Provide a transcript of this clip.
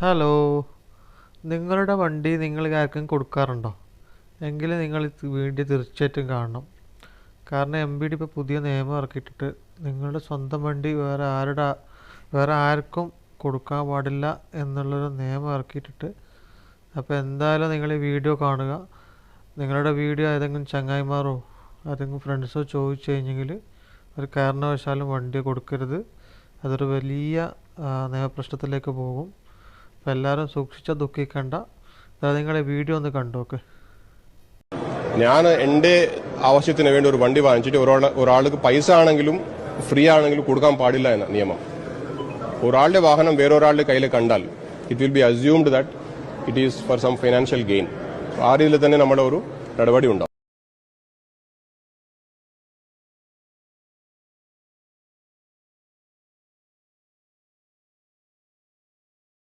Hello, നിങ്ങളുടെ വണ്ടി നിങ്ങൾ ആർക്കും കൊടുക്കാറുണ്ടോ? എങ്കിൽ നിങ്ങൾ വീഡിയോ തീർച്ചയായിട്ടും കാണണം. കാരണം MBD ഇപ്പോൾ പുതിയ നിയമം ഇറക്കിയിട്ടിട്ട് നിങ്ങളുടെ സ്വന്തം വണ്ടി വേറെ ആർക്കും കൊടുക്കാൻ പാടില്ല എന്നുള്ളൊരു നിയമം ഇറക്കിയിട്ടിട്ട്. അപ്പോൾ എന്തായാലും നിങ്ങൾ ഈ വീഡിയോ കാണുക. നിങ്ങളുടെ വീഡിയോ ഏതെങ്കിലും ചങ്ങായിമാരോ ഏതെങ്കിലും ഫ്രണ്ട്സോ ചോദിച്ചു കഴിഞ്ഞെങ്കിൽ ഒരു കാരണവശാലും വണ്ടി കൊടുക്കരുത്. അതൊരു വലിയ നിയമപ്രശ്നത്തിലേക്ക് പോകും. അപ്പോൾ എല്ലാവരും സൂക്ഷിച്ചാൽ ദുഃഖിക്കണ്ട. അതായത് നിങ്ങളെ വീഡിയോ ഒന്ന് കണ്ടോക്ക്. ഞാൻ എൻ്റെ ആവശ്യത്തിന് വേണ്ടി ഒരു വണ്ടി വാങ്ങിച്ചിട്ട് ഒരാൾക്ക് പൈസ ആണെങ്കിലും ഫ്രീ ആണെങ്കിലും കൊടുക്കാൻ പാടില്ല എന്ന നിയമം. ഒരാളുടെ വാഹനം വേറൊരാളുടെ കയ്യിൽ കണ്ടാൽ it will be assumed that it is for some financial gain. ആ രീതിയിൽ തന്നെ നമ്മുടെ ഒരു നടപടി ഉണ്ടാവും.